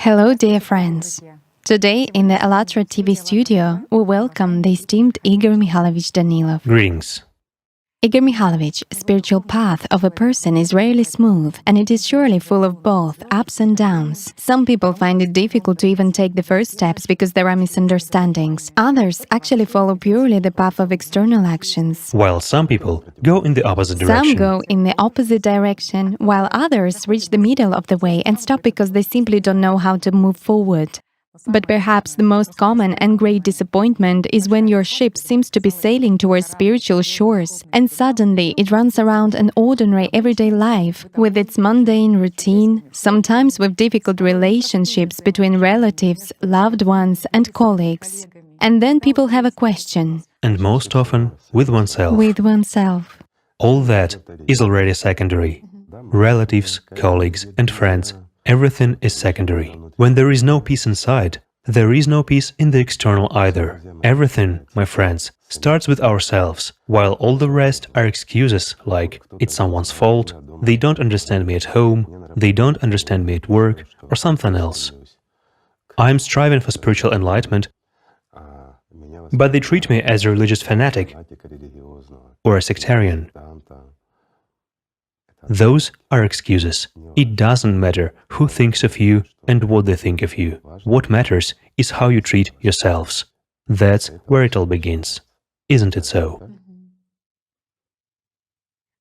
Hello, dear friends. Today, in the Allat TV studio, we welcome the esteemed Igor Mikhailovich Danilov. Greetings. Igor Mikhailovich, spiritual path of a person is rarely smooth, and it is surely full of both ups and downs. Some people find it difficult to even take the first steps because there are misunderstandings. Others actually follow purely the path of external actions. While some people go in the opposite direction. Some go in the opposite direction, while others reach the middle of the way and stop because they simply don't know how to move forward. But perhaps the most common and great disappointment is when your ship seems to be sailing towards spiritual shores, and suddenly it runs around an ordinary everyday life with its mundane routine, sometimes with difficult relationships between relatives, loved ones, and colleagues. And then people have a question. And most often with oneself. With oneself. All that is already secondary. Relatives, colleagues, and friends. Everything is secondary. When there is no peace inside, there is no peace in the external either. Everything, my friends, starts with ourselves, while all the rest are excuses like, it's someone's fault, they don't understand me at home, they don't understand me at work, or something else. I'm striving for spiritual enlightenment, but they treat me as a religious fanatic or a sectarian. Those are excuses. It doesn't matter who thinks of you and what they think of you. What matters is how you treat yourselves. That's where it all begins. Isn't it so?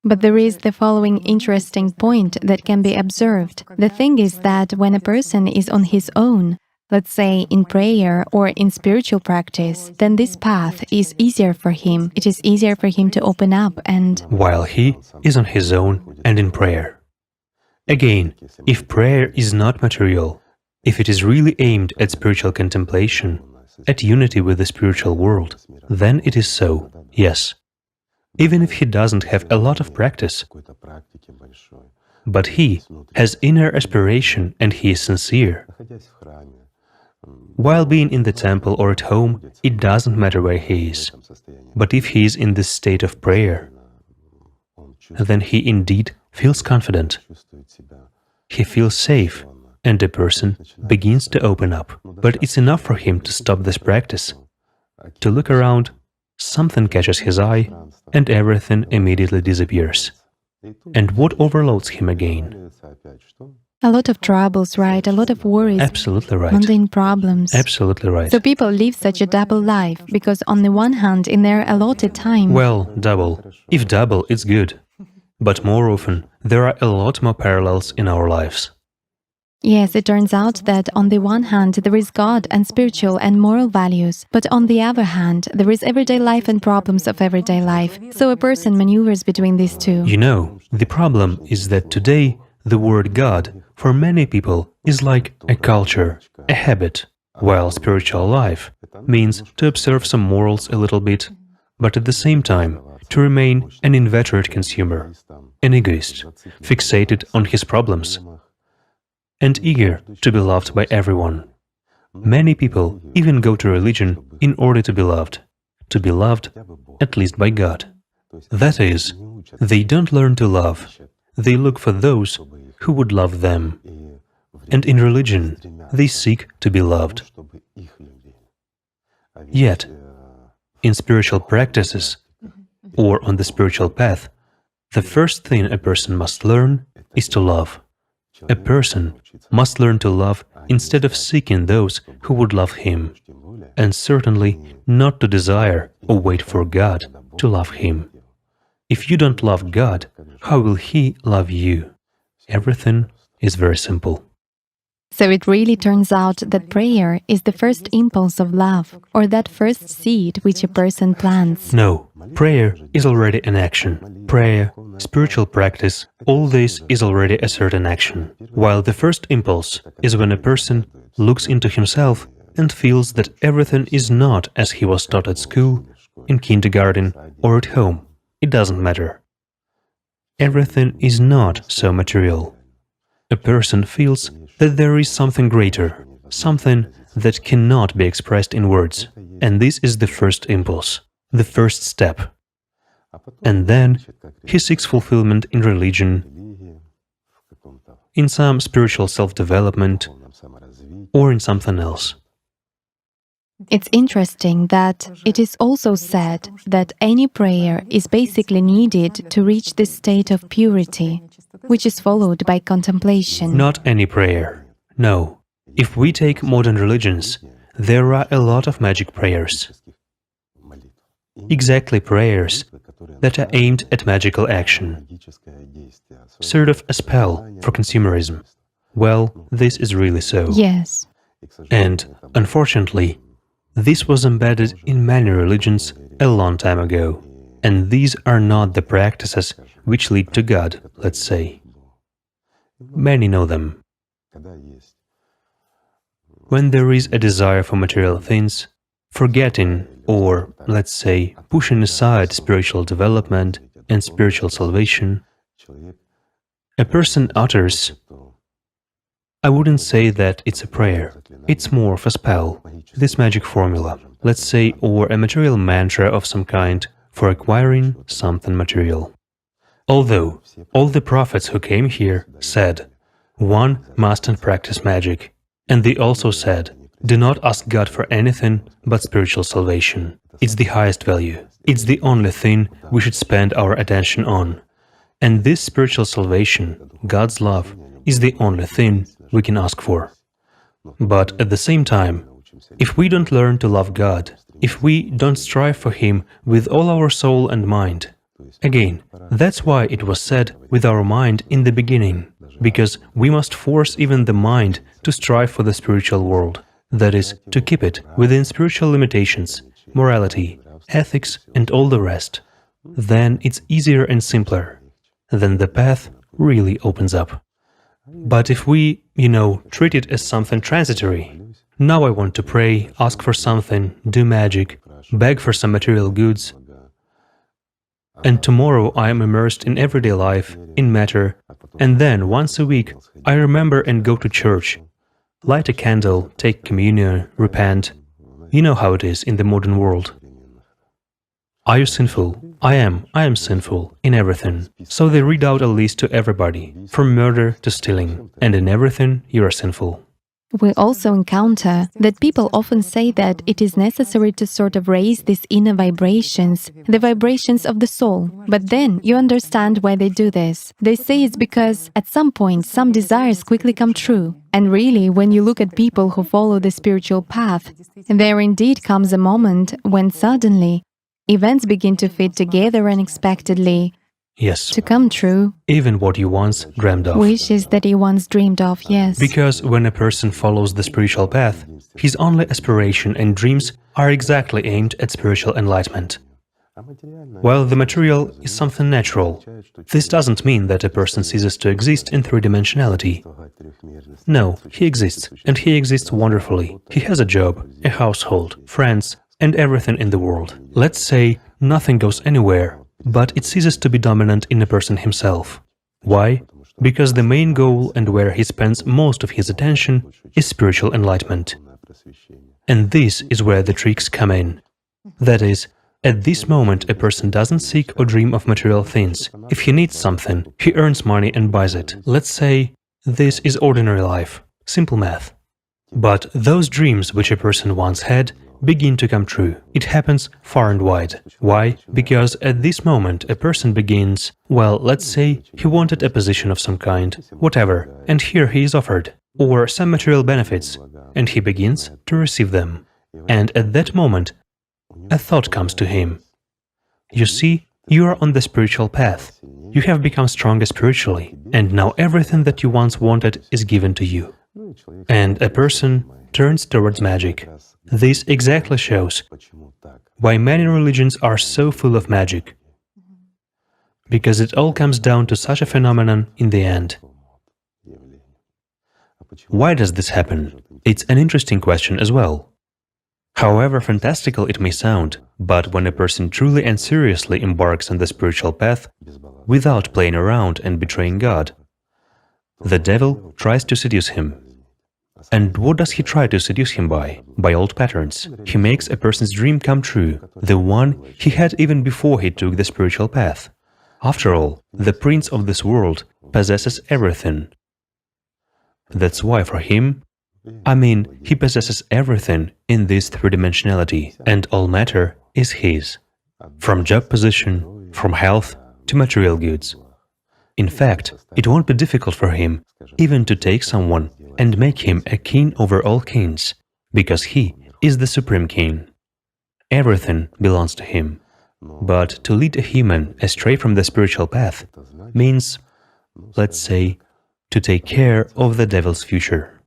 But there is the following interesting point that can be observed. The thing is that when a person is on his own, let's say in prayer or in spiritual practice, then this path is easier for him. It is easier for him to open up and... While he is on his own and in prayer. Again, if prayer is not material, if it is really aimed at spiritual contemplation, at unity with the spiritual world, then it is so, yes. Even if he doesn't have a lot of practice, but he has inner aspiration and he is sincere. While being in the temple or at home, it doesn't matter where he is. But if he is in this state of prayer, then he indeed feels confident. He feels safe, and the person begins to open up. But it's enough for him to stop this practice, to look around, something catches his eye, and everything immediately disappears. And what overloads him again? A lot of troubles, right? A lot of worries. Absolutely right. Mundane problems. Absolutely right. So people live such a double life, because on the one hand, in their allotted time... Well, double. If double, it's good. But more often, there are a lot more parallels in our lives. Yes, it turns out that on the one hand, there is God and spiritual and moral values, but on the other hand, there is everyday life and problems of everyday life. So a person maneuvers between these two. You know, the problem is that today, the word God, for many people, is like a culture, a habit, while spiritual life means to observe some morals a little bit, but at the same time, to remain an inveterate consumer, an egoist, fixated on his problems, and eager to be loved by everyone. Many people even go to religion in order to be loved at least by God. That is, they don't learn to love, they look for those who would love them, and in religion they seek to be loved. Yet, in spiritual practices, or on the spiritual path, the first thing a person must learn is to love. A person must learn to love instead of seeking those who would love him, and certainly not to desire or wait for God to love him. If you don't love God, how will He love you? Everything is very simple. So it really turns out that prayer is the first impulse of love, or that first seed which a person plants. No, prayer is already an action. Prayer, spiritual practice, all this is already a certain action. While the first impulse is when a person looks into himself and feels that everything is not as he was taught at school, in kindergarten, or at home. It doesn't matter. Everything is not so material. A person feels that there is something greater, something that cannot be expressed in words, and this is the first impulse, the first step. And then he seeks fulfillment in religion, in some spiritual self-development, or in something else. It's interesting that it is also said that any prayer is basically needed to reach this state of purity, which is followed by contemplation. Not any prayer. No. If we take modern religions, there are a lot of magic prayers. Exactly prayers that are aimed at magical action. Sort of a spell for consumerism. Well, this is really so. Yes. And, unfortunately, this was embedded in many religions a long time ago. And these are not the practices which lead to God, let's say. Many know them. When there is a desire for material things, forgetting or, let's say, pushing aside spiritual development and spiritual salvation, a person utters, I wouldn't say that it's a prayer, it's more of a spell, this magic formula, let's say, or a material mantra of some kind for acquiring something material. Although all the prophets who came here said, one mustn't practice magic, and they also said, do not ask God for anything but spiritual salvation. It's the highest value. It's the only thing we should spend our attention on. And this spiritual salvation, God's love, is the only thing we can ask for. But at the same time, if we don't learn to love God, if we don't strive for Him with all our soul and mind, again, that's why it was said with our mind in the beginning, because we must force even the mind to strive for the spiritual world, that is, to keep it within spiritual limitations, morality, ethics and all the rest. Then it's easier and simpler. Then the path really opens up. But if we, treat it as something transitory, now I want to pray, ask for something, do magic, beg for some material goods, and tomorrow I am immersed in everyday life, in matter, and then once a week I remember and go to church, light a candle, take communion, repent. You know how it is in the modern world. Are you sinful? I am sinful in everything. So they read out a list to everybody, from murder to stealing, and in everything you are sinful. We also encounter that people often say that it is necessary to sort of raise these inner vibrations, the vibrations of the soul. But then you understand why they do this. They say it's because at some point some desires quickly come true. And really, when you look at people who follow the spiritual path, there indeed comes a moment when suddenly events begin to fit together unexpectedly. Yes. To come true. Even what you once dreamed of. Wishes that he once dreamed of, yes. Because when a person follows the spiritual path, his only aspiration and dreams are exactly aimed at spiritual enlightenment. While the material is something natural, this doesn't mean that a person ceases to exist in three-dimensionality. No, he exists, and he exists wonderfully. He has a job, a household, friends, and everything in the world. Let's say nothing goes anywhere, but it ceases to be dominant in a person himself. Why? Because the main goal and where he spends most of his attention is spiritual enlightenment. And this is where the tricks come in. That is, at this moment a person doesn't seek or dream of material things. If he needs something, he earns money and buys it. Let's say this is ordinary life, simple math. But those dreams which a person once had begin to come true. It happens far and wide. Why? Because at this moment a person begins, well, let's say he wanted a position of some kind, whatever, and here he is offered, or some material benefits, and he begins to receive them. And at that moment, a thought comes to him. You see, you are on the spiritual path. You have become stronger spiritually, and now everything that you once wanted is given to you. And a person turns towards magic. This exactly shows why many religions are so full of magic. Because it all comes down to such a phenomenon in the end. Why does this happen? It's an interesting question as well. However fantastical it may sound, but when a person truly and seriously embarks on the spiritual path, without playing around and betraying God, the devil tries to seduce him. And what does he try to seduce him by? By old patterns. He makes a person's dream come true, the one he had even before he took the spiritual path. After all, the prince of this world possesses everything. That's why for him, he possesses everything in this three-dimensionality, and all matter is his, from job position, from health to material goods. In fact, it won't be difficult for him even to take someone and make him a king over all kings, because he is the supreme king. Everything belongs to him. But to lead a human astray from the spiritual path means, let's say, to take care of the devil's future.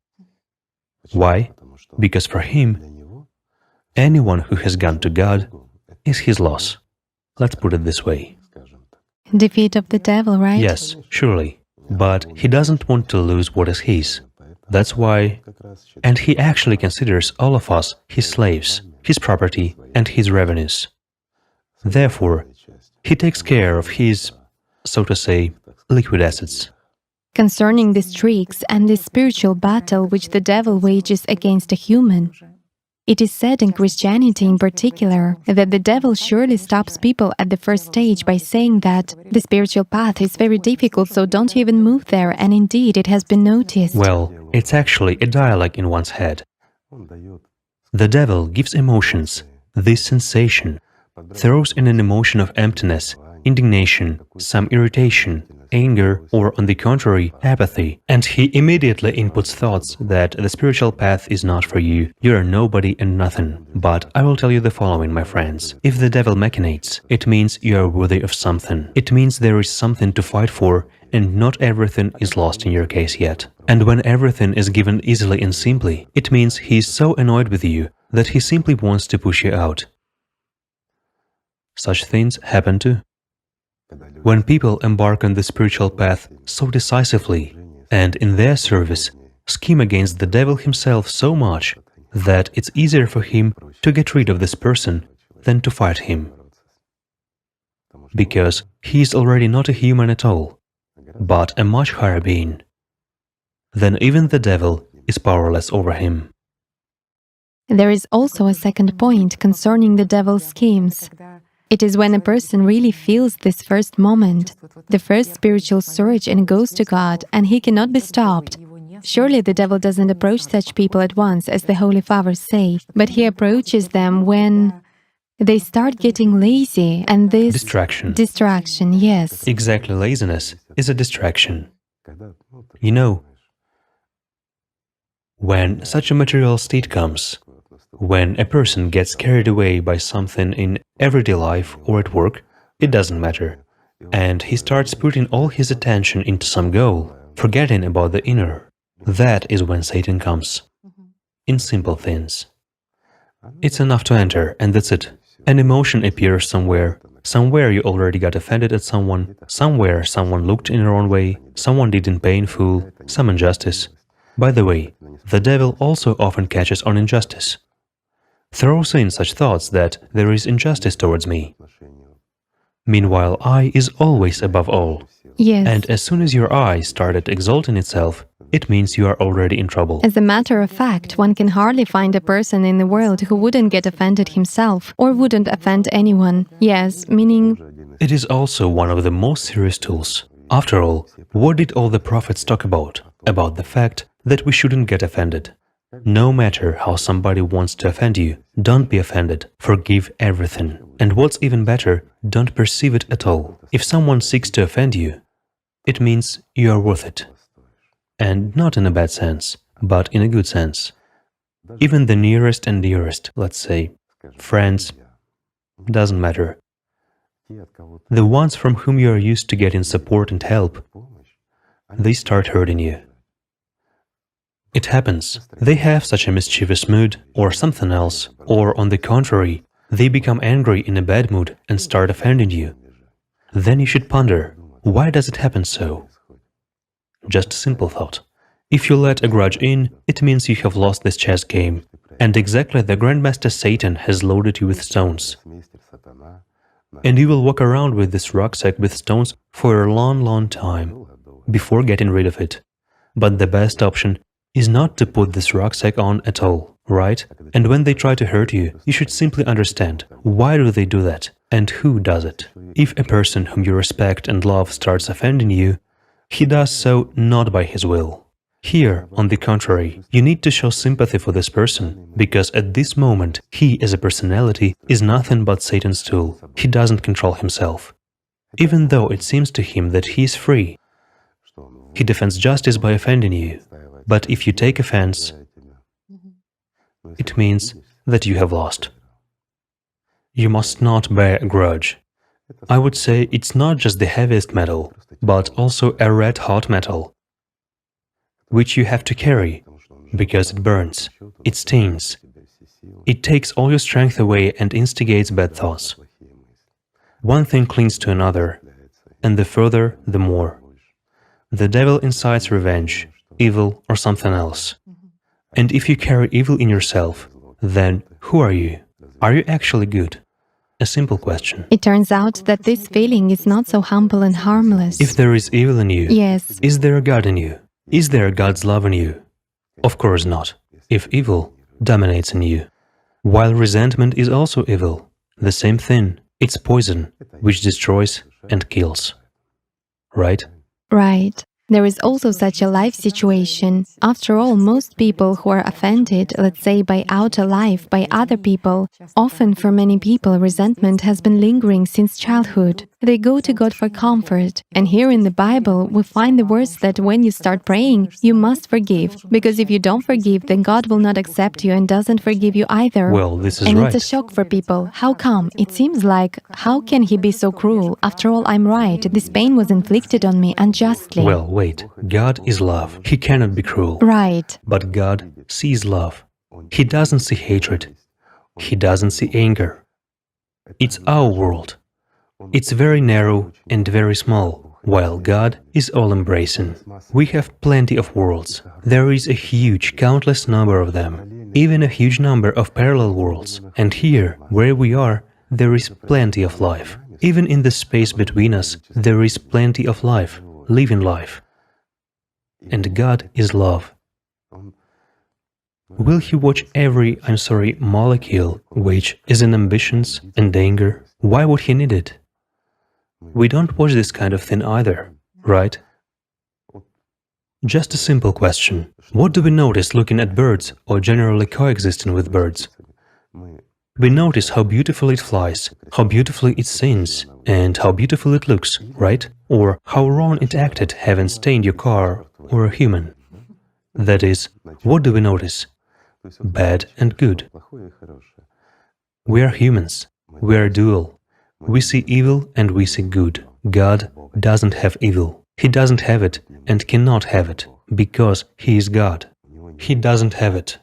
Why? Because for him, anyone who has gone to God is his loss. Let's put it this way. Defeat of the devil, right? Yes, surely. But he doesn't want to lose what is his. That's why... And he actually considers all of us his slaves, his property, and his revenues. Therefore, he takes care of his, so to say, liquid assets. Concerning these tricks and this spiritual battle which the devil wages against a human, it is said in Christianity in particular that the devil surely stops people at the first stage by saying that the spiritual path is very difficult, so don't even move there, and indeed it has been noticed. Well, it's actually a dialogue in one's head. The devil gives emotions, this sensation, throws in an emotion of emptiness, indignation, some irritation, anger, or on the contrary, apathy, and he immediately inputs thoughts that the spiritual path is not for you, you are nobody and nothing. But I will tell you the following, my friends. If the devil machinates, it means you are worthy of something. It means there is something to fight for, and not everything is lost in your case yet. And when everything is given easily and simply, it means he is so annoyed with you that he simply wants to push you out. Such things happen too. When people embark on the spiritual path so decisively and in their service scheme against the devil himself so much that it's easier for him to get rid of this person than to fight him. Because he is already not a human at all, but a much higher being. Then even the devil is powerless over him. There is also a second point concerning the devil's schemes. It is when a person really feels this first moment, the first spiritual surge, and goes to God, and he cannot be stopped. Surely the devil doesn't approach such people at once, as the Holy Fathers say, but he approaches them when they start getting lazy, and this... Distraction, yes. Exactly, laziness is a distraction. You know, when such a material state comes, when a person gets carried away by something in everyday life or at work, it doesn't matter, and he starts putting all his attention into some goal, forgetting about the inner. That is when Satan comes. In simple things. It's enough to enter, and that's it. An emotion appears somewhere. Somewhere you already got offended at someone, somewhere someone looked in the wrong way, someone didn't pay in full, some injustice. By the way, the devil also often catches on injustice. Throws in such thoughts that there is injustice towards me. Meanwhile, I is always above all. Yes. And as soon as your I started exalting itself, it means you are already in trouble. As a matter of fact, one can hardly find a person in the world who wouldn't get offended himself or wouldn't offend anyone. Yes, meaning... It is also one of the most serious tools. After all, what did all the prophets talk about? About the fact that we shouldn't get offended. No matter how somebody wants to offend you, don't be offended. Forgive everything. And what's even better, don't perceive it at all. If someone seeks to offend you, it means you are worth it. And not in a bad sense, but in a good sense. Even the nearest and dearest, let's say, friends, doesn't matter. The ones from whom you are used to getting support and help, they start hurting you. It happens. They have such a mischievous mood, or something else, or on the contrary, they become angry in a bad mood and start offending you. Then you should ponder, why does it happen so? Just a simple thought. If you let a grudge in, it means you have lost this chess game, and exactly the Grandmaster Satan has loaded you with stones. And you will walk around with this rucksack with stones for a long, long time, before getting rid of it. But the best option is not to put this rucksack on at all, right? And when they try to hurt you, you should simply understand, why do they do that, and who does it? If a person whom you respect and love starts offending you, he does so not by his will. Here, on the contrary, you need to show sympathy for this person, because at this moment, he as a personality is nothing but Satan's tool. He doesn't control himself. Even though it seems to him that he is free, he defends justice by offending you. But if you take offense, it means that you have lost. You must not bear a grudge. I would say it's not just the heaviest metal, but also a red-hot metal, which you have to carry, because it burns, it stings, it takes all your strength away and instigates bad thoughts. One thing clings to another, and the further, the more. The devil incites revenge, evil, or something else. And if you carry evil in yourself, then who are you? Are you actually good? A simple question. It turns out that this feeling is not so humble and harmless. If there is evil in you, Yes. is there a God in you? Is there God's love in you? Of course not, if evil dominates in you. While resentment is also evil, the same thing, it's poison, which destroys and kills. Right? Right. There is also such a life situation. After all, most people who are offended, let's say by outer life, by other people, often for many people resentment has been lingering since childhood. They go to God for comfort. And here in the Bible, we find the words that when you start praying, you must forgive. Because if you don't forgive, then God will not accept you and doesn't forgive you either. Well, this is and right. It's a shock for people. How come? It seems like, how can He be so cruel? After all, I'm right. This pain was inflicted on me unjustly. Well, wait. God is love. He cannot be cruel. Right. But God sees love. He doesn't see hatred. He doesn't see anger. It's our world. It's very narrow and very small, while God is all-embracing. We have plenty of worlds. There is a huge, countless number of them, even a huge number of parallel worlds. And here, where we are, there is plenty of life. Even in the space between us, there is plenty of life, living life. And God is love. Will He watch every, molecule which is in ambitions and anger? Why would He need it? We don't watch this kind of thing either, right? Just a simple question. What do we notice looking at birds or generally coexisting with birds? We notice how beautifully it flies, how beautifully it sings, and how beautiful it looks, right? Or how wrong it acted having stained your car or a human. That is, what do we notice? Bad and good. We are humans. We are dual. We see evil and we see good. God doesn't have evil. He doesn't have it and cannot have it, because He is God. He doesn't have it.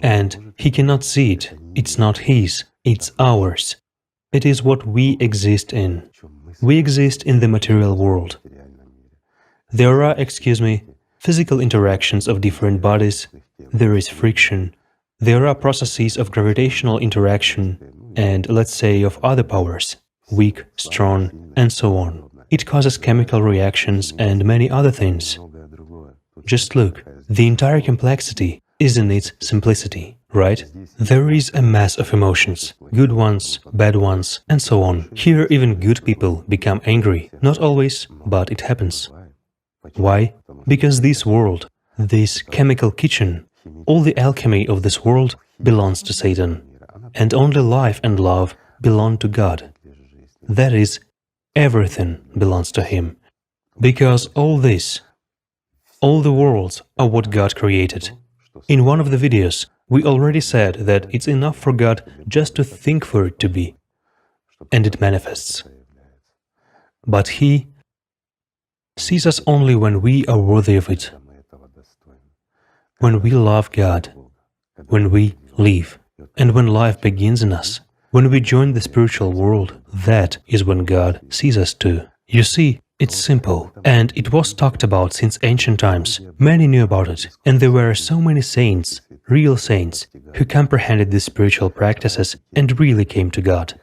And He cannot see it. It's not His, it's ours. It is what we exist in. We exist in the material world. There are, physical interactions of different bodies, there is friction, there are processes of gravitational interaction, and, let's say, of other powers, weak, strong, and so on. It causes chemical reactions and many other things. Just look, the entire complexity is in its simplicity, right? There is a mass of emotions, good ones, bad ones, and so on. Here even good people become angry, not always, but it happens. Why? Because this world, this chemical kitchen, all the alchemy of this world belongs to Satan, and only life and love belong to God. That is, everything belongs to Him. Because all this, all the worlds are what God created. In one of the videos, we already said that it's enough for God just to think for it to be, and it manifests. But He sees us only when we are worthy of it, when we love God, when we live, and when life begins in us. When we join the spiritual world, that is when God sees us too. You see, it's simple, and it was talked about since ancient times. Many knew about it, and there were so many saints, real saints, who comprehended these spiritual practices and really came to God.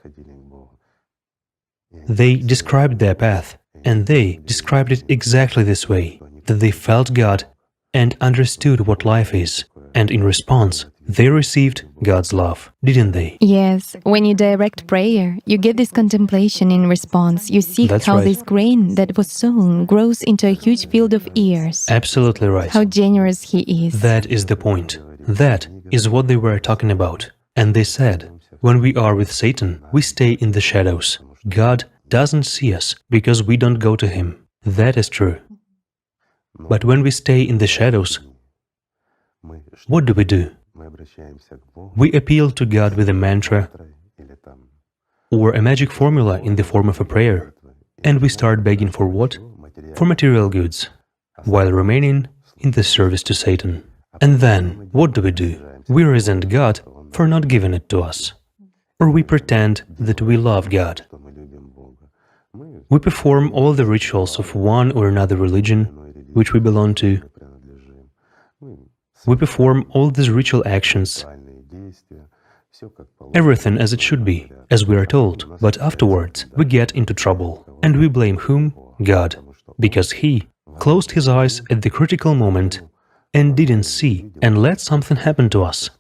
They described their path, and they described it exactly this way, that they felt God and understood what life is, and in response, They received God's love, didn't they? Yes, when you direct prayer, you get this contemplation in response. You see That's how right. this grain that was sown grows into a huge field of ears. Absolutely right. How generous He is. That is the point. That is what they were talking about. And they said, when we are with Satan, we stay in the shadows. God doesn't see us because we don't go to Him. That is true. But when we stay in the shadows, what do? We appeal to God with a mantra or a magic formula in the form of a prayer, and we start begging for what? For material goods, while remaining in the service to Satan. And then, what do? We resent God for not giving it to us. Or we pretend that we love God. We perform all the rituals of one or another religion which we belong to. We perform all these ritual actions, everything as it should be, as we are told, but afterwards we get into trouble. And we blame whom? God, because He closed His eyes at the critical moment and didn't see and let something happen to us.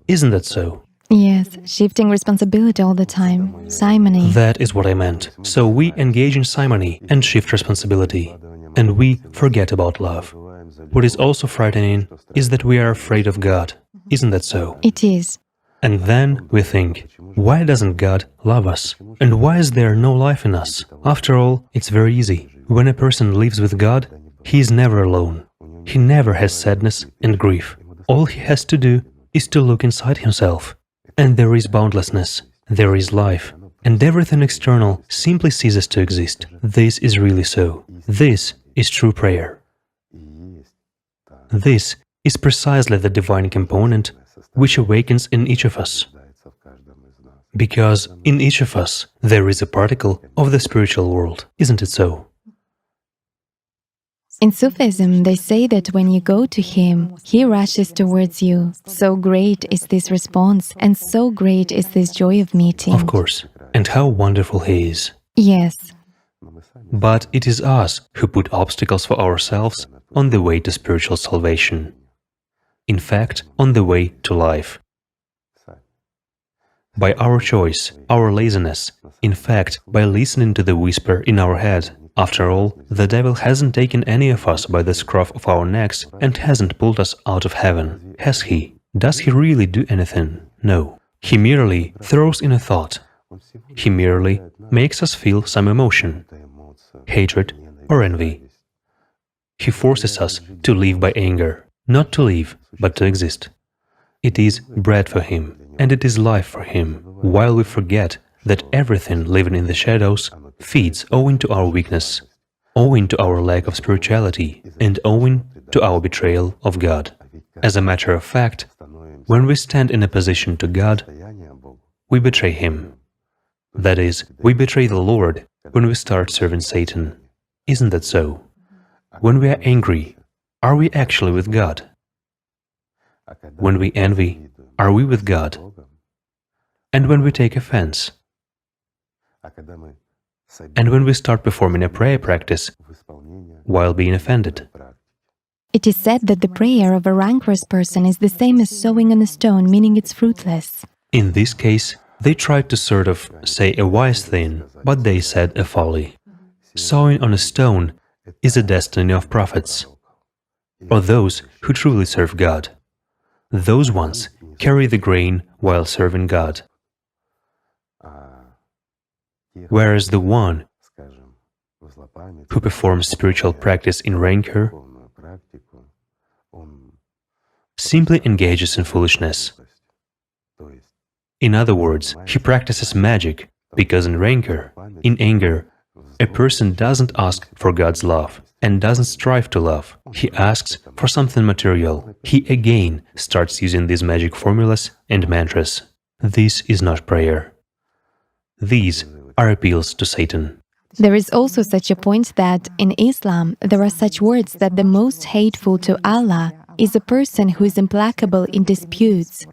Isn't that so? Yes, shifting responsibility all the time. Simony. That is what I meant. So we engage in simony and shift responsibility, and we forget about love. What is also frightening is that we are afraid of God. Isn't that so? It is. And then we think, why doesn't God love us? And why is there no life in us? After all, it's very easy. When a person lives with God, he is never alone. He never has sadness and grief. All he has to do is to look inside himself. And there is boundlessness, there is life, and everything external simply ceases to exist. This is really so. This is true prayer. This is precisely the divine component which awakens in each of us. Because in each of us there is a particle of the spiritual world, isn't it so? In Sufism, they say that when you go to Him, He rushes towards you. So great is this response, and so great is this joy of meeting. Of course. And how wonderful He is. Yes. But it is us who put obstacles for ourselves on the way to spiritual salvation. In fact, on the way to life. By our choice, our laziness, in fact, by listening to the whisper in our head. After all, the devil hasn't taken any of us by the scruff of our necks and hasn't pulled us out of heaven, has he? Does he really do anything? No. He merely throws in a thought. He merely makes us feel some emotion, hatred or envy. He forces us to live by anger, not to live, but to exist. It is bread for him, and it is life for him, while we forget that everything living in the shadows feeds owing to our weakness, owing to our lack of spirituality, and owing to our betrayal of God. As a matter of fact, when we stand in opposition to God, we betray Him. That is, we betray the Lord when we start serving Satan. Isn't that so? When we are angry, are we actually with God? When we envy, are we with God? And when we take offense, and when we start performing a prayer practice while being offended. It is said that the prayer of a rancorous person is the same as sowing on a stone, meaning it's fruitless. In this case, they tried to sort of say a wise thing, but they said a folly. Sowing on a stone is the destiny of prophets, or those who truly serve God. Those ones carry the grain while serving God. Whereas the one who performs spiritual practice in rancor simply engages in foolishness. In other words, he practices magic, because in rancor, in anger, a person doesn't ask for God's love and doesn't strive to love. He asks for something material. He again starts using these magic formulas and mantras. This is not prayer. These are appeals to Satan. There is also such a point that in Islam there are such words that the most hateful to Allah is a person who is implacable in disputes.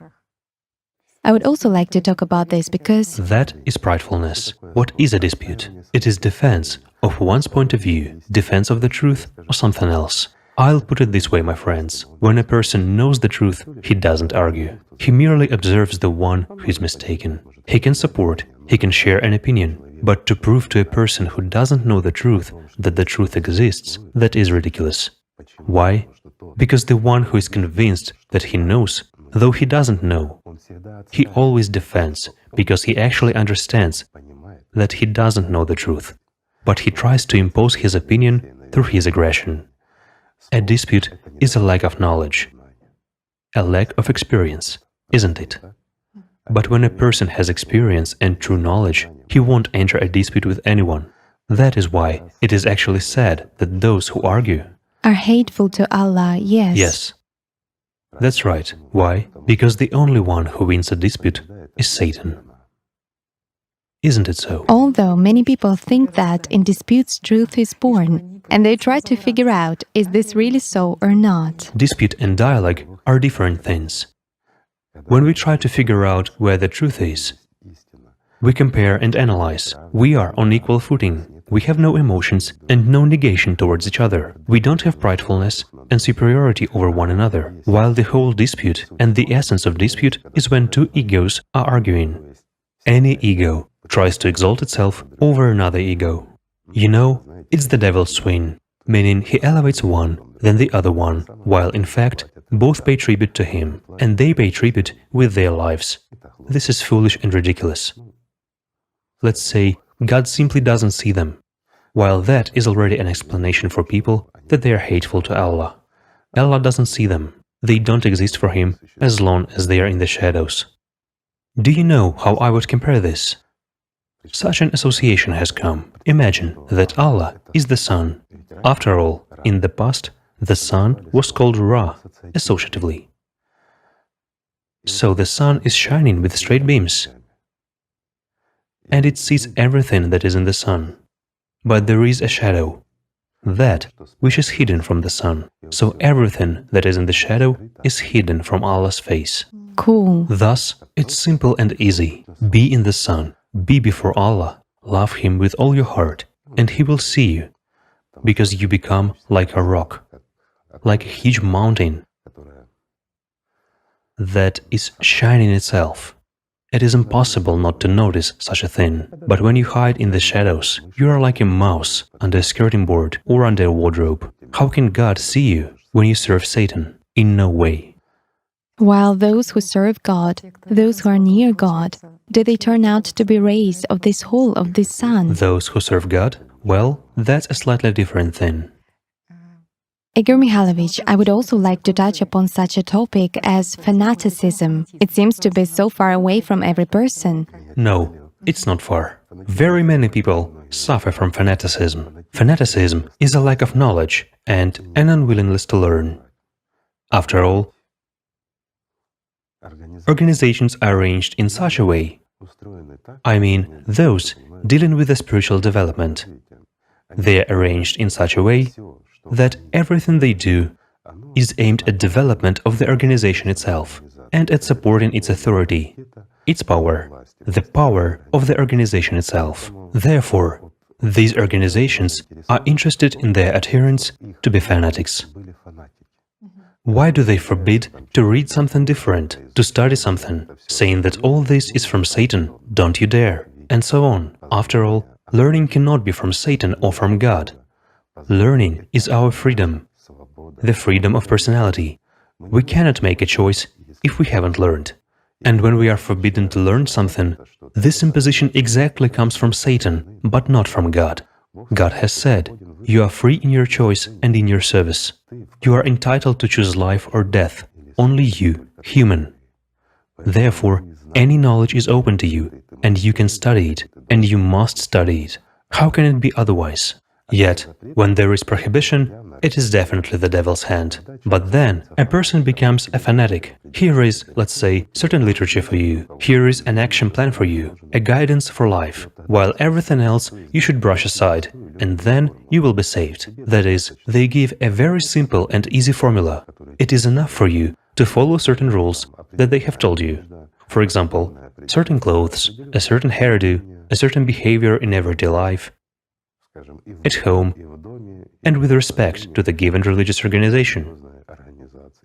I would also like to talk about this because that is pridefulness. What is a dispute? It is defense of one's point of view, defense of the truth or something else. I'll put it this way, my friends. When a person knows the truth, he doesn't argue. He merely observes the one who is mistaken. He can support, he can share an opinion, but to prove to a person who doesn't know the truth that the truth exists, that is ridiculous. Why? Because the one who is convinced that he knows, though he doesn't know, he always defends, because he actually understands that he doesn't know the truth, but he tries to impose his opinion through his aggression. A dispute is a lack of knowledge, a lack of experience, isn't it? But when a person has experience and true knowledge, he won't enter a dispute with anyone. That is why it is actually said that those who argue are hateful to Allah, yes. Yes. That's right. Why? Because the only one who wins a dispute is Satan. Isn't it so? Although many people think that in disputes truth is born, and they try to figure out, is this really so or not? Dispute and dialogue are different things. When we try to figure out where the truth is, we compare and analyze. We are on equal footing. We have no emotions and no negation towards each other. We don't have pridefulness and superiority over one another, while the whole dispute and the essence of dispute is when two egos are arguing. Any ego tries to exalt itself over another ego. You know, it's the devil's swing, meaning he elevates one, then the other one, while in fact both pay tribute to him, and they pay tribute with their lives. This is foolish and ridiculous. Let's say God simply doesn't see them, while that is already an explanation for people that they are hateful to Allah. Allah doesn't see them. They don't exist for Him as long as they are in the shadows. Do you know how I would compare this? Such an association has come. Imagine that Allah is the sun. After all, in the past, the sun was called Ra, associatively. So the sun is shining with straight beams, and it sees everything that is in the sun. But there is a shadow, that which is hidden from the sun. So everything that is in the shadow is hidden from Allah's face. Cool. Thus, it's simple and easy. Be in the sun, be before Allah, love Him with all your heart, and He will see you, because you become like a rock, like a huge mountain that is shining itself. It is impossible not to notice such a thing, but when you hide in the shadows, you are like a mouse under a skirting board or under a wardrobe. How can God see you when you serve Satan? In no way. While those who serve God, those who are near God, do they turn out to be rays of this whole of this sun? Those who serve God? Well, that's a slightly different thing. Igor Mikhailovich, I would also like to touch upon such a topic as fanaticism. It seems to be so far away from every person. No, it's not far. Very many people suffer from fanaticism. Fanaticism is a lack of knowledge and an unwillingness to learn. After all, organizations are arranged in such a way, I mean, those dealing with the spiritual development, they are arranged in such a way that everything they do is aimed at development of the organization itself and at supporting its authority, its power, the power of the organization itself. Therefore, these organizations are interested in their adherents to be fanatics. Why do they forbid to read something different, to study something, saying that all this is from Satan, don't you dare, and so on? After all, learning cannot be from Satan or from God. Learning is our freedom, the freedom of personality. We cannot make a choice if we haven't learned. And when we are forbidden to learn something, this imposition exactly comes from Satan, but not from God. God has said, you are free in your choice and in your service. You are entitled to choose life or death, only you, human. Therefore, any knowledge is open to you, and you can study it, and you must study it. How can it be otherwise? Yet, when there is prohibition, it is definitely the devil's hand. But then, a person becomes a fanatic. Here is, let's say, certain literature for you. Here is an action plan for you, a guidance for life, while everything else you should brush aside, and then you will be saved. That is, they give a very simple and easy formula. It is enough for you to follow certain rules that they have told you. For example, certain clothes, a certain hairdo, a certain behavior in everyday life. at home, and with respect to the given religious organization.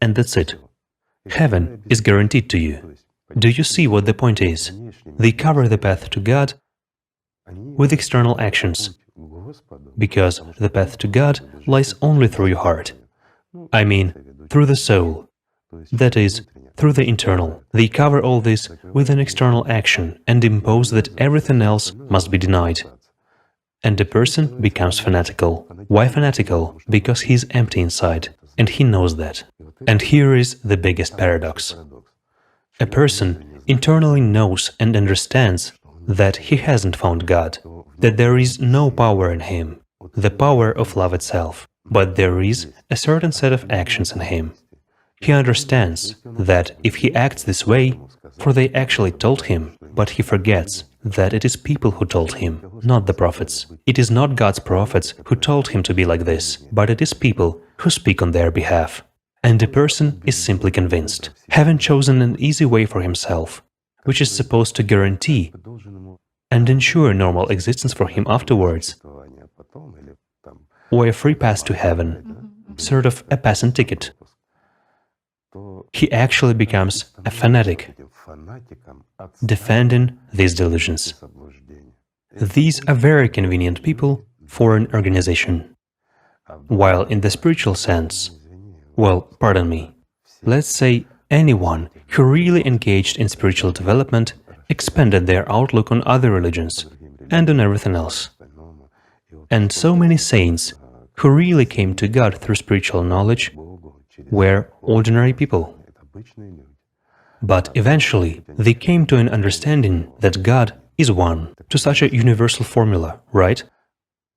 And that's it. Heaven is guaranteed to you. Do you see what the point is? They cover the path to God with external actions, because the path to God lies only through your heart. I mean, through the soul. That is, through the internal. They cover all this with an external action and impose that everything else must be denied. And the person becomes fanatical. Why fanatical? Because he's empty inside, and he knows that. And here is the biggest paradox. A person internally knows and understands that he hasn't found God, that there is no power in him, the power of love itself, but there is a certain set of actions in him. He understands that if he acts this way, for they actually told him, but he forgets that it is people who told him, not the prophets. It is not God's prophets who told him to be like this, but it is people who speak on their behalf. And the person is simply convinced, having chosen an easy way for himself, which is supposed to guarantee and ensure normal existence for him afterwards, or a free pass to heaven, sort of a passing ticket. He actually becomes a fanatic, defending these delusions. These are very convenient people for an organization. While in the spiritual sense, well, pardon me, let's say anyone who really engaged in spiritual development expanded their outlook on other religions and on everything else. And so many saints who really came to God through spiritual knowledge were ordinary people. But eventually they came to an understanding that God is one, to such a universal formula, right?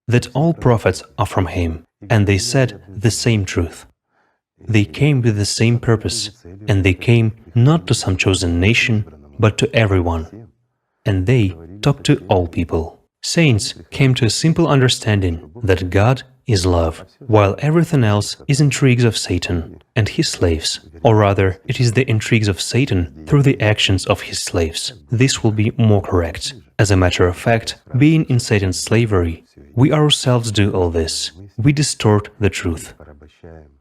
That all prophets are from Him, and they said the same truth. They came with the same purpose, and they came not to some chosen nation, but to everyone. And they talked to all people. Saints came to a simple understanding that God is love, while everything else is intrigues of Satan and his slaves, or rather, it is the intrigues of Satan through the actions of his slaves. This will be more correct. As a matter of fact, being in Satan's slavery, we ourselves do all this. We distort the truth.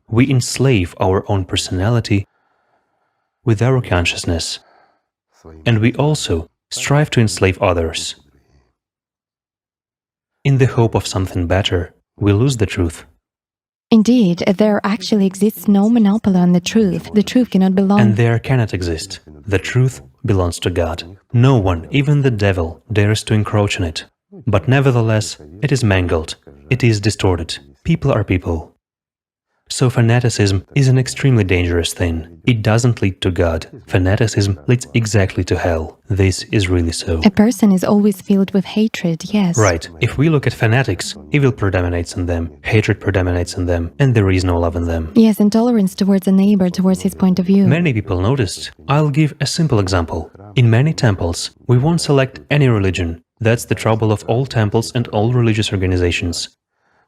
We enslave our own personality with our consciousness, and we also strive to enslave others. In the hope of something better, we lose the truth. Indeed, there actually exists no monopoly on the truth. The truth cannot belong. And there cannot exist. The truth belongs to God. No one, even the devil, dares to encroach on it. But nevertheless, it is mangled. It is distorted. People are people. So fanaticism is an extremely dangerous thing. It doesn't lead to God. Fanaticism leads exactly to hell. This is really so. A person is always filled with hatred, yes. Right. If we look at fanatics, evil predominates in them, hatred predominates in them, and there is no love in them. Yes, intolerance towards a neighbor, towards his point of view. Many people noticed. I'll give a simple example. In many temples, we won't select any religion. That's the trouble of all temples and all religious organizations.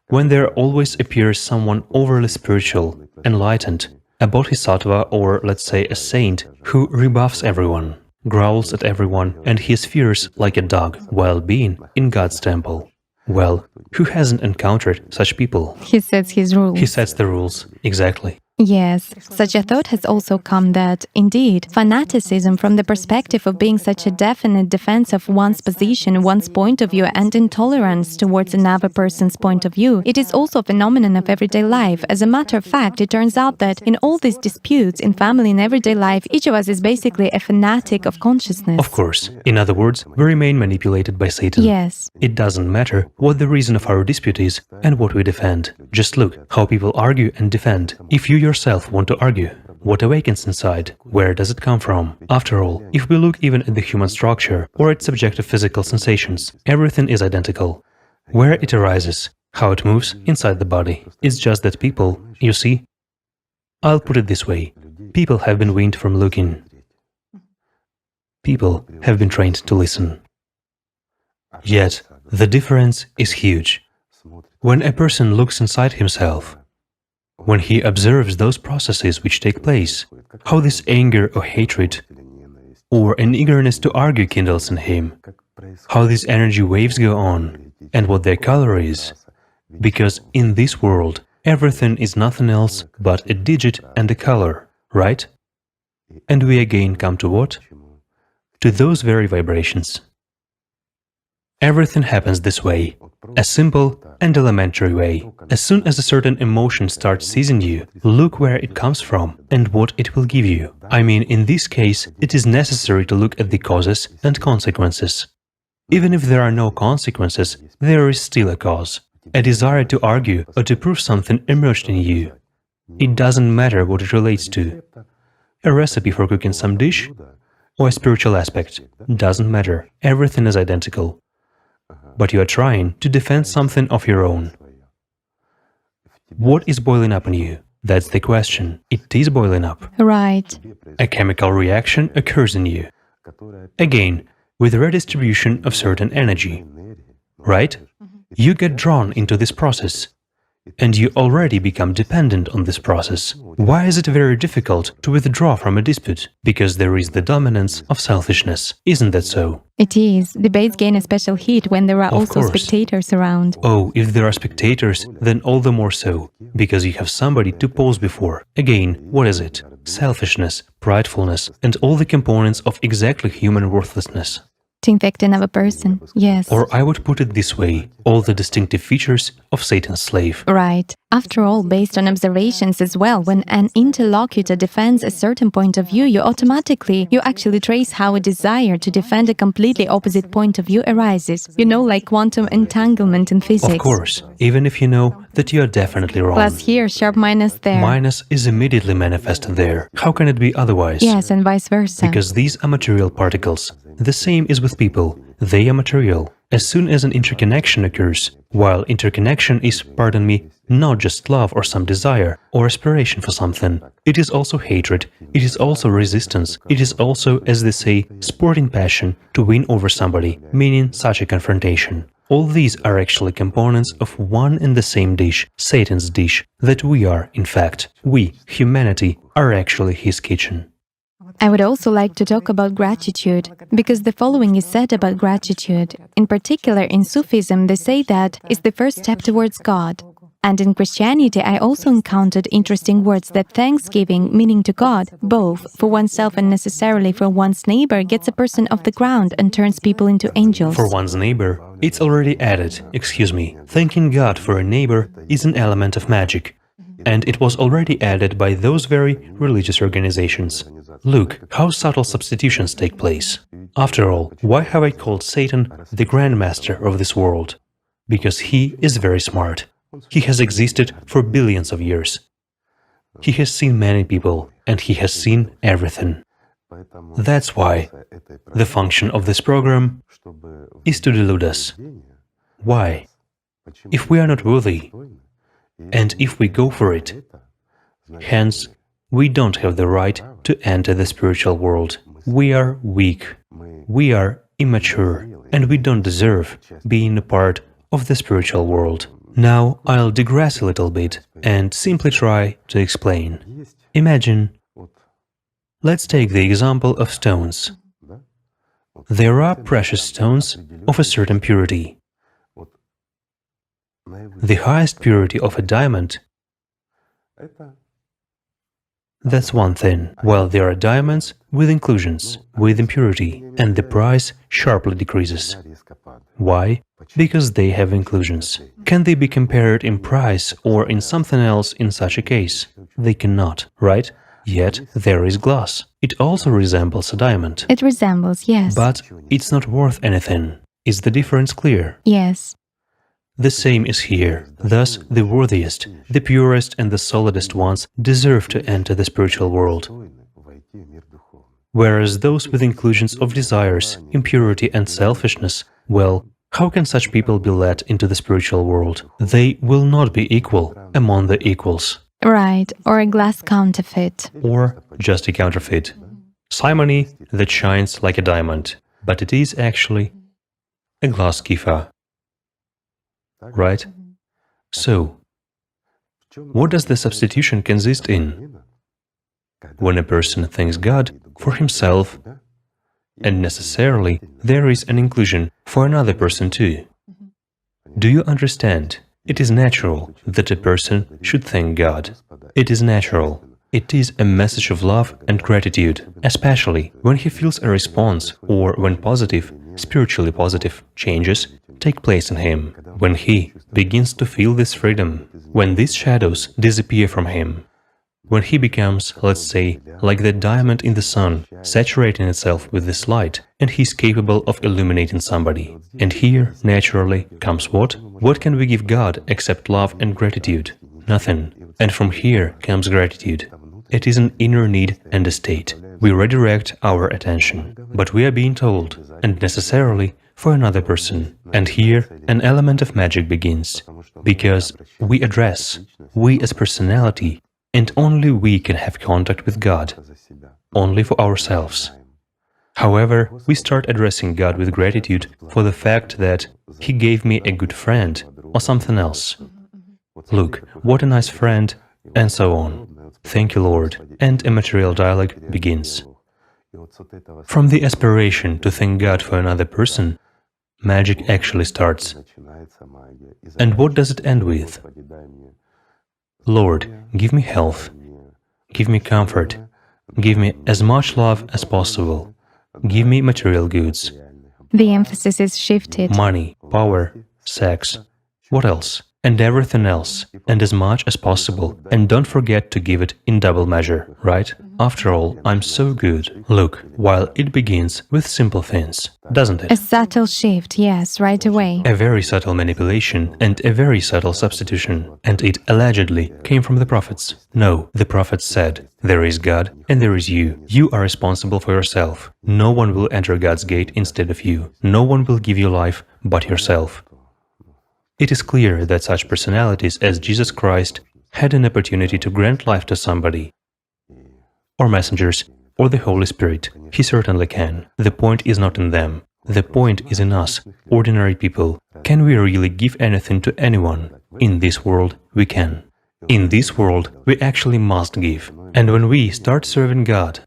When there always appears someone overly spiritual, enlightened, a bodhisattva or, let's say, a saint who rebuffs everyone, growls at everyone, and he is fierce like a dog while being in God's temple. Well, who hasn't encountered such people? He sets his rules. He sets the rules, exactly. Yes, such a thought has also come that, indeed, fanaticism from the perspective of being such a definite defense of one's position, one's point of view, and intolerance towards another person's point of view, it is also a phenomenon of everyday life. As a matter of fact, it turns out that in all these disputes, in family and everyday life, each of us is basically a fanatic of consciousness. Of course. In other words, we remain manipulated by Satan. Yes. It doesn't matter what the reason of our dispute is and what we defend. Just look how people argue and defend. If you yourself want to argue, what awakens inside? Where does it come from? After all, if we look even at the human structure or at subjective physical sensations, everything is identical. Where it arises, how it moves inside the body. It's just that people, you see, I'll put it this way, people have been weaned from looking. People have been trained to listen. Yet, the difference is huge. When a person looks inside himself, when he observes those processes which take place, how this anger or hatred or an eagerness to argue kindles in him, how these energy waves go on, and what their color is, Because in this world, everything is nothing else but a digit and a color, right? And we again come to what? To those very vibrations. Everything happens this way, a simple and elementary way. As soon as a certain emotion starts seizing you, look where it comes from and what it will give you. I mean, in this case, it is necessary to look at the causes and consequences. Even if there are no consequences, there is still a cause. A desire to argue or to prove something emerged in you. It doesn't matter what it relates to. A recipe for cooking some dish or a spiritual aspect. Doesn't matter. Everything is identical. But you are trying to defend something of your own. What is boiling up in you? That's the question. It is boiling up. Right. A chemical reaction occurs in you. Again, with the redistribution of certain energy. Right? You get drawn into this process. And you already become dependent on this process. Why is it very difficult to withdraw from a dispute? Because there is the dominance of selfishness. Isn't that so? It is. Debates gain a special heat when there are also course. spectators around. Oh, if there are spectators, then all the more so. Because you have somebody to pose before. Again, what is it? Selfishness, pridefulness, and all the components of exactly human worthlessness. To infect another person, yes. Or I would put it this way, all the distinctive features of Satan's slave. Right. After all, based on observations as well, when an interlocutor defends a certain point of view, you actually trace how a desire to defend a completely opposite point of view arises. You know, like quantum entanglement in physics. Of course, even if you know that you are definitely wrong. Plus here, sharp minus there. Minus is immediately manifest there. How can it be otherwise? Yes, and vice versa. Because these are material particles. The same is with people. They are material. As soon as an interconnection occurs, while interconnection is, pardon me, not just love or some desire or aspiration for something, it is also hatred, it is also resistance, it is also, as they say, sporting passion to win over somebody, meaning such a confrontation. All these are actually components of one and the same dish, Satan's dish, that we are, in fact, we, humanity, are actually his kitchen. I would also like to talk about gratitude, because the following is said about gratitude. In particular, in Sufism, they say that it's the first step towards God. And in Christianity, I also encountered interesting words that thanksgiving, meaning to God, both for oneself and necessarily for one's neighbor, gets a person off the ground and turns people into angels. For one's neighbor, it's already added, thanking God for a neighbor is an element of magic. And it was already added by those very religious organizations. Look how subtle substitutions take place. After all, why have I called Satan the grandmaster of this world? Because he is very smart. He has existed for billions of years. He has seen many people, and he has seen everything. That's why the function of this program is to delude us. Why? If we are not worthy, and if we go for it, hence, we don't have the right to enter the spiritual world. We are weak, we are immature, and we don't deserve being a part of the spiritual world. Now, I'll digress a little bit and simply try to explain. Imagine, let's take the example of stones. There are precious stones of a certain purity. The highest purity of a diamond, that's one thing, while there are diamonds with inclusions, with impurity, and the price sharply decreases. Why? Because they have inclusions. Can they be compared in price or in something else in such a case? They cannot, right? Yet there is glass. It also resembles a diamond. It resembles, yes. But it's not worth anything. Is the difference clear? Yes. The same is here. Thus, the worthiest, the purest and the solidest ones deserve to enter the spiritual world. Whereas those with inclusions of desires, impurity and selfishness, well, how can such people be let into the spiritual world? They will not be equal among the equals. Right, or a glass counterfeit. Or just a counterfeit. Simony that shines like a diamond, but it is actually a glass kipha. Right? So, what does the substitution consist in? When a person thanks God for himself, and necessarily there is an inclusion for another person too. Do you understand? It is natural that a person should thank God. It is natural. It is a message of love and gratitude, especially when he feels a response or when positive, spiritually positive changes take place in him, when he begins to feel this freedom, when these shadows disappear from him, when he becomes, let's say, like that diamond in the sun, saturating itself with this light, and he is capable of illuminating somebody. And here, naturally, comes what? What can we give God except love and gratitude? Nothing. And from here comes gratitude. It is an inner need and a state. We redirect our attention, but we are being told, and necessarily for another person. And here an element of magic begins, because we address, we as personality, and only we can have contact with God, only for ourselves. However, we start addressing God with gratitude for the fact that He gave me a good friend or something else. Look, what a nice friend, and so on. Thank you, Lord. And a material dialogue begins. From the aspiration to thank God for another person, magic actually starts. And what does it end with? Lord, give me health, give me comfort, give me as much love as possible, give me material goods. The emphasis is shifted. Money, power, sex, what else? And everything else, and as much as possible, and don't forget to give it in double measure, right? After all, I'm so good. Look, while it begins with simple things, doesn't it? A subtle shift, yes, right away. A very subtle manipulation and a very subtle substitution, and it allegedly came from the prophets. No, the prophets said, there is God and there is you. You are responsible for yourself. No one will enter God's gate instead of you. No one will give you life but yourself. It is clear that such personalities as Jesus Christ had an opportunity to grant life to somebody, or messengers, or the Holy Spirit. He certainly can. The point is not in them. The point is in us, ordinary people. Can we really give anything to anyone? In this world, we can. In this world, we actually must give. And when we start serving God,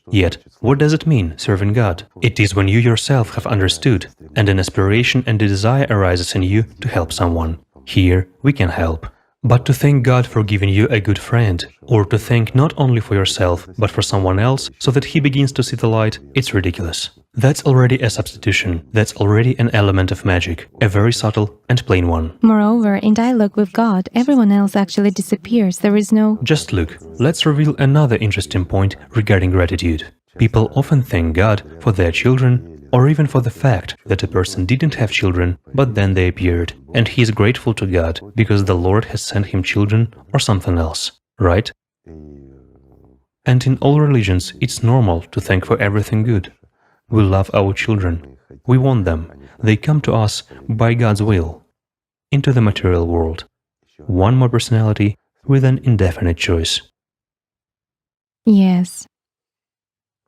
yet, what does it mean, serving God? It is when you yourself have understood, and an aspiration and a desire arises in you to help someone. Here, we can help. But to thank God for giving you a good friend, or to thank not only for yourself, but for someone else, so that he begins to see the light, it's ridiculous. That's already a substitution, that's already an element of magic, a very subtle and plain one. Moreover, in dialogue with God, everyone else actually disappears. There is no... Just look, let's reveal another interesting point regarding gratitude. People often thank God for their children, or even for the fact that a person didn't have children, but then they appeared, and he is grateful to God because the Lord has sent him children or something else, right? And in all religions, it's normal to thank for everything good. We love our children. We want them. They come to us by God's will, into the material world. One more personality with an indefinite choice. Yes.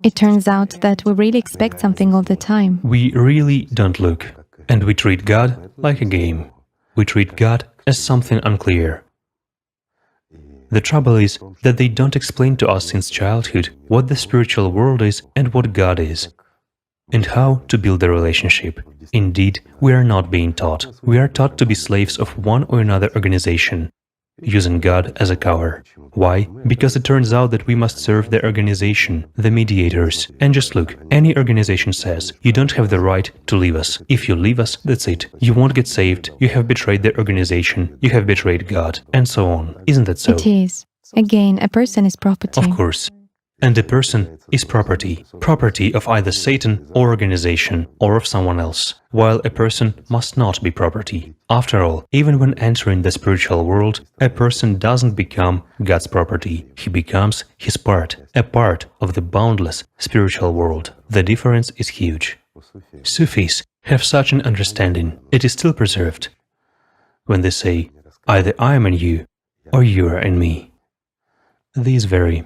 It turns out that we really expect something all the time. We really don't look, and we treat God like a game. We treat God as something unclear. The trouble is that they don't explain to us since childhood what the spiritual world is and what God is, and how to build a relationship. Indeed, we are not being taught. We are taught to be slaves of one or another organization, using God as a cover. Why? Because it turns out that we must serve the organization, the mediators. And just look, any organization says, you don't have the right to leave us. If you leave us, that's it. You won't get saved, you have betrayed the organization, you have betrayed God, and so on. Isn't that so? It is. Again, a person is property. Of course. And a person is property of either Satan or organization, or of someone else, while a person must not be property. After all, even when entering the spiritual world, a person doesn't become God's property. He becomes his part, a part of the boundless spiritual world. The difference is huge. Sufis have such an understanding. It is still preserved when they say, either I am in you, or you are in me. These vary.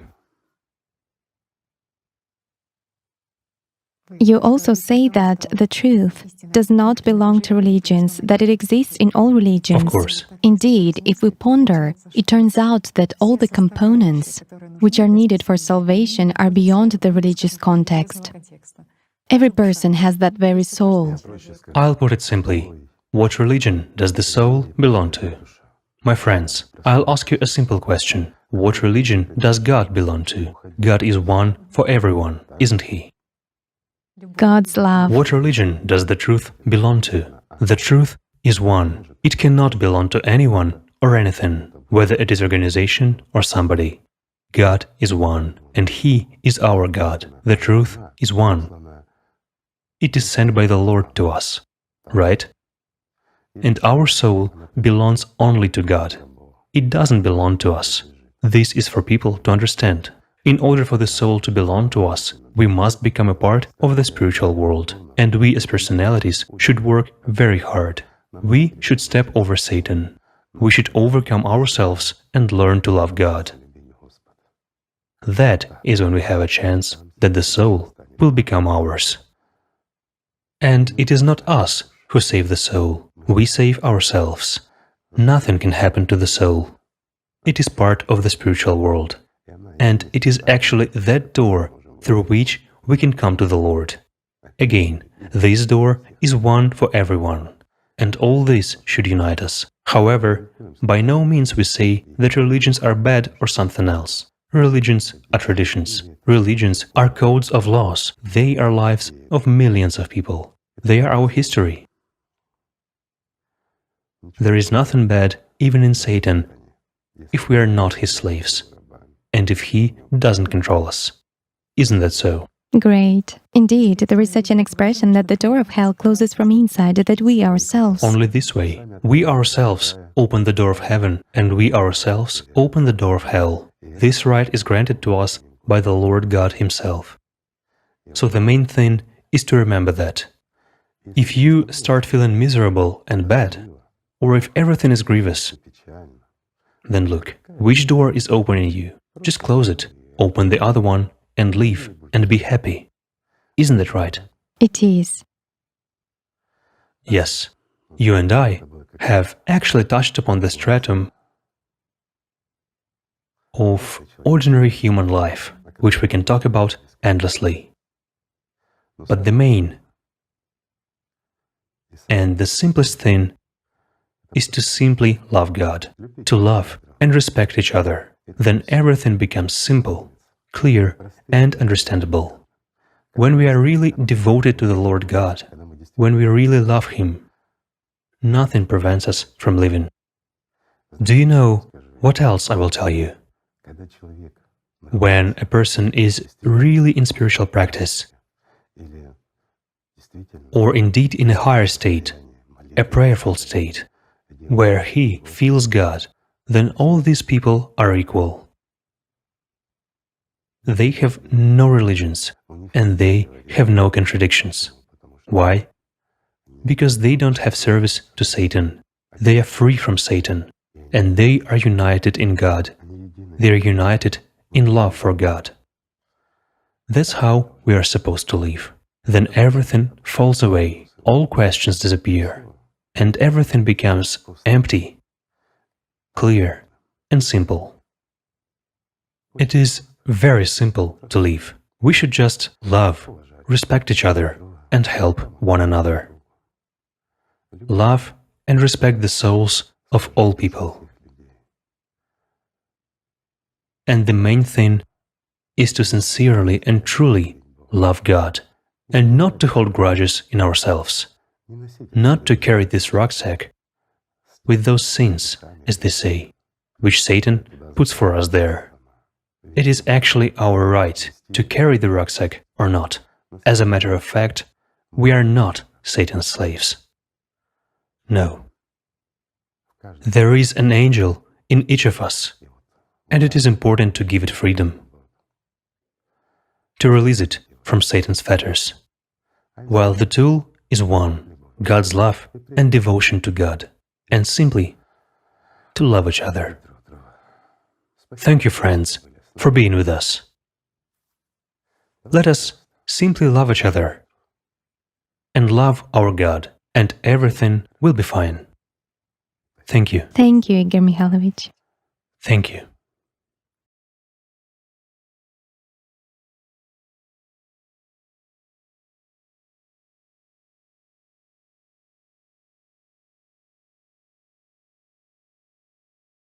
You also say that the truth does not belong to religions, that it exists in all religions. Of course. Indeed, if we ponder, it turns out that all the components which are needed for salvation are beyond the religious context. Every person has that very soul. I'll put it simply. What religion does the soul belong to? My friends, I'll ask you a simple question. What religion does God belong to? God is one for everyone, isn't He? God's love. What religion does the truth belong to? The truth is one. It cannot belong to anyone or anything, whether it is organization or somebody. God is one, and He is our God. The truth is one. It is sent by the Lord to us, right? And our soul belongs only to God. It doesn't belong to us. This is for people to understand. In order for the soul to belong to us, we must become a part of the spiritual world. And we as personalities should work very hard. We should step over Satan. We should overcome ourselves and learn to love God. That is when we have a chance that the soul will become ours. And it is not us who save the soul. We save ourselves. Nothing can happen to the soul. It is part of the spiritual world. And it is actually that door through which we can come to the Lord. Again, this door is one for everyone. And all this should unite us. However, by no means we say that religions are bad or something else. Religions are traditions. Religions are codes of laws. They are lives of millions of people. They are our history. There is nothing bad even in Satan if we are not his slaves, and if he doesn't control us. Isn't that so? Great. Indeed, there is such an expression that the door of hell closes from inside, that we ourselves. Only this way. We ourselves open the door of heaven, and we ourselves open the door of hell. This right is granted to us by the Lord God Himself. So the main thing is to remember that. If you start feeling miserable and bad, or if everything is grievous, then look, which door is open in you? Just close it, open the other one, and leave, and be happy. Isn't that right? It is. Yes, you and I have actually touched upon the stratum of ordinary human life, which we can talk about endlessly. But the main and the simplest thing is to simply love God, to love and respect each other. Then everything becomes simple, clear, and understandable. When we are really devoted to the Lord God, when we really love Him, nothing prevents us from living. Do you know what else I will tell you? When a person is really in spiritual practice, or indeed in a higher state, a prayerful state, where he feels God, then all these people are equal. They have no religions, and they have no contradictions. Why? Because they don't have service to Satan. They are free from Satan, and they are united in God. They are united in love for God. That's how we are supposed to live. Then everything falls away, all questions disappear, and everything becomes empty, clear, and simple. It is very simple to live. We should just love, respect each other, and help one another. Love and respect the souls of all people. And the main thing is to sincerely and truly love God, and not to hold grudges in ourselves, not to carry this rucksack with those sins, as they say, which Satan puts for us there. It is actually our right to carry the rucksack or not. As a matter of fact, we are not Satan's slaves. No. There is an angel in each of us, and it is important to give it freedom, to release it from Satan's fetters, while the tool is one, God's love and devotion to God, and simply to love each other. Thank you, friends, for being with us. Let us simply love each other and love our God, and everything will be fine. Thank you. Thank you, Igor Mikhailovich. Thank you.